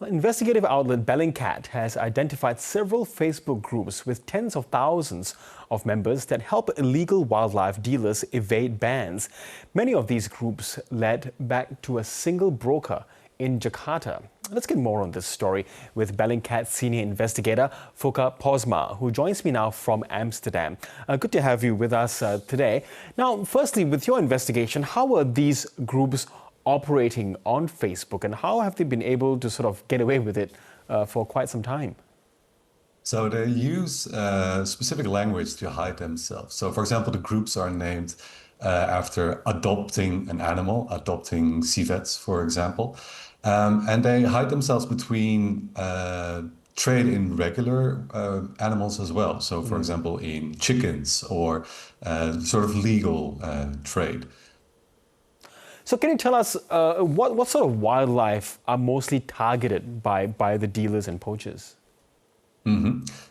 Investigative outlet Bellingcat has identified several Facebook groups with tens of thousands of members that help illegal wildlife dealers evade bans. Many of these groups led back to a single broker in Jakarta. Let's get more on this story with Bellingcat senior investigator Foka Posma, who joins me now from Amsterdam. Good to have you with us today. Now, firstly, with your investigation, how are these groups operating on Facebook and how have they been able to sort of get away with it for quite some time? So they use specific language to hide themselves. So for example, the groups are named after adopting an animal, adopting civets, for example. And they hide themselves between trade in regular animals as well. So for example, in chickens or sort of legal trade. So can you tell us what sort of wildlife are mostly targeted by the dealers and poachers?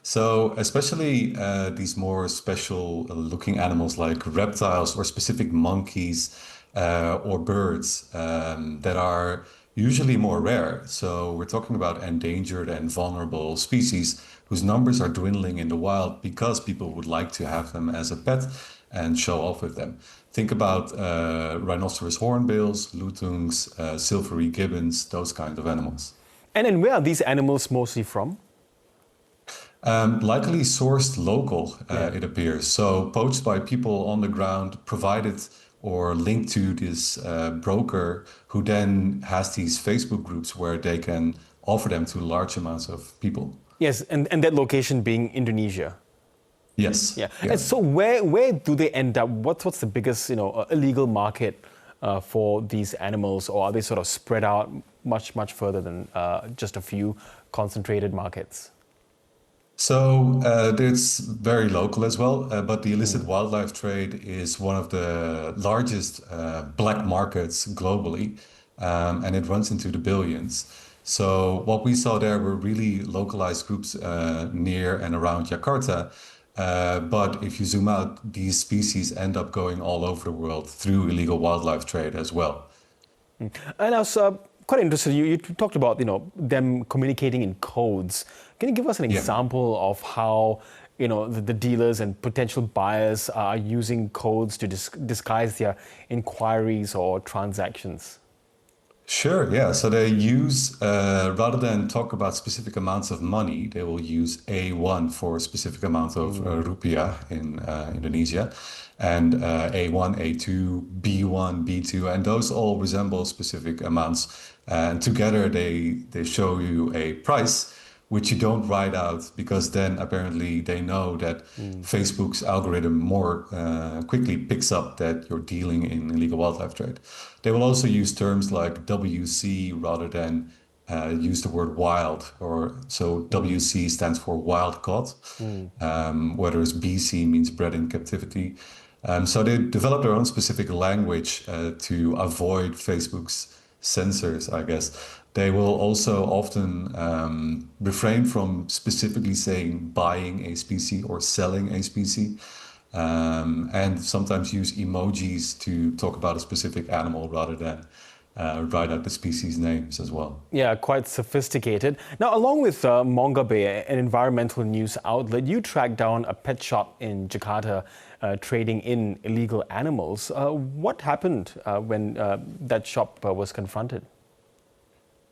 So especially these more special looking animals like reptiles or specific monkeys or birds that are usually more rare. So we're talking about endangered and vulnerable species whose numbers are dwindling in the wild because people would like to have them as a pet and show off with them. Think about rhinoceros hornbills, lutungs, silvery gibbons, those kind of animals. And where are these animals mostly from? Likely sourced local, it appears. So poached by people on the ground, provided or linked to this broker who then has these Facebook groups where they can offer them to large amounts of people. Yes, and that location being Indonesia. Yes. Yeah. And so where do they end up? What's the biggest illegal market for these animals, or are they sort of spread out much further than just a few concentrated markets? So it's very local as well, but the illicit wildlife trade is one of the largest black markets globally, and it runs into the billions. So what we saw there were really localized groups near and around Jakarta. But if you zoom out, these species end up going all over the world through illegal wildlife trade as well. And I was quite interested. You talked about them communicating in codes. Can you give us an example of how the dealers and potential buyers are using codes to disguise their inquiries or transactions? Sure, yeah. So they use, rather than talk about specific amounts of money, they will use A1 for a specific amount of rupiah in Indonesia, and A1, A2, B1, B2, and those all resemble specific amounts. And together they show you a price, which you don't write out because then apparently they know that Facebook's algorithm more quickly picks up that you're dealing in illegal wildlife trade. They will also use terms like WC rather than use the word wild, or so WC stands for wild caught, whereas BC means bred in captivity. So they develop their own specific language to avoid Facebook's censors, I guess. They will also often refrain from specifically saying buying a species or selling a species, and sometimes use emojis to talk about a specific animal rather than write out the species names as well. Yeah, quite sophisticated. Now, along with Mongabe, an environmental news outlet, you tracked down a pet shop in Jakarta trading in illegal animals. What happened when that shop was confronted?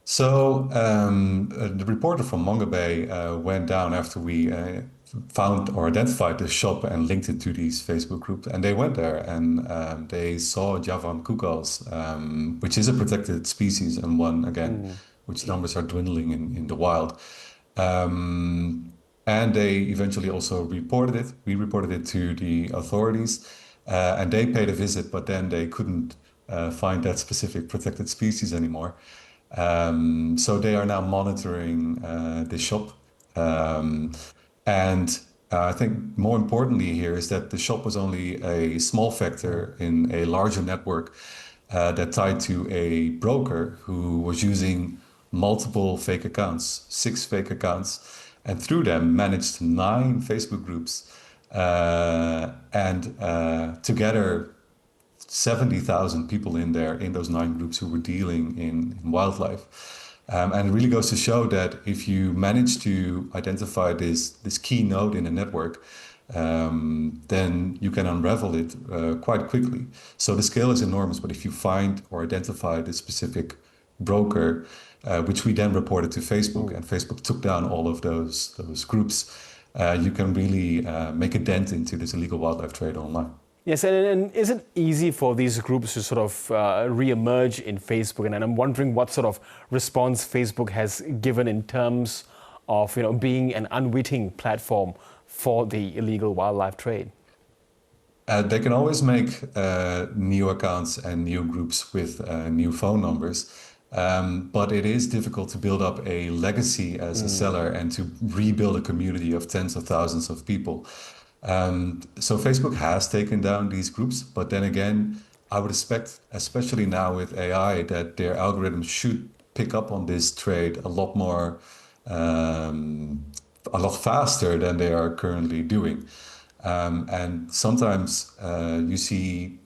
So the reporter from Mongabe went down after we found or identified the shop and linked it to these Facebook groups. And they went there and they saw Javan kukals, which is a protected species and one, again, which numbers are dwindling in the wild. And they eventually also reported it. We reported it to the authorities and they paid a visit, but then they couldn't find that specific protected species anymore. So they are now monitoring the shop. And I think more importantly here is that the shop was only a small factor in a larger network that tied to a broker who was using multiple fake accounts, 6 fake accounts, and through them managed 9 Facebook groups. And together 70,000 people in there, in those 9 groups who were dealing in wildlife. And it really goes to show that if you manage to identify this key node in a network, then you can unravel it quite quickly. So the scale is enormous, but if you find or identify this specific broker, which we then reported to Facebook, and Facebook took down all of those groups, you can really make a dent into this illegal wildlife trade online. Yes, and is it easy for these groups to sort of re-emerge in Facebook? And I'm wondering what sort of response Facebook has given in terms of, being an unwitting platform for the illegal wildlife trade. They can always make new accounts and new groups with new phone numbers, but it is difficult to build up a legacy as a seller and to rebuild a community of tens of thousands of people. So Facebook has taken down these groups, but then again, I would expect, especially now with AI, that their algorithms should pick up on this trade a lot more, a lot faster than they are currently doing. And sometimes you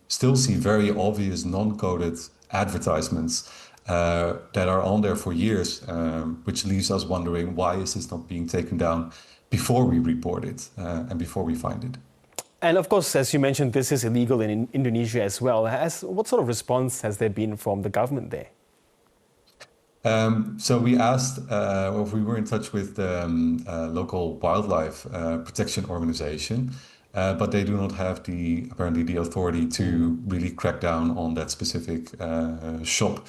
still see very obvious non-coded advertisements that are on there for years, which leaves us wondering, why is this not being taken down before we report it and before we find it? And of course, as you mentioned, this is illegal in Indonesia as well. What sort of response has there been from the government there? So we asked, or we were in touch with the local wildlife protection organization, but they do not have apparently the authority to really crack down on that specific shop.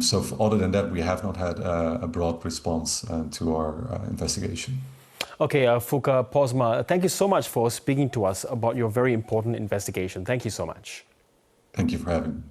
So other than that, we have not had a broad response to our investigation. Okay, Fuka Posma, thank you so much for speaking to us about your very important investigation. Thank you so much. Thank you for having me.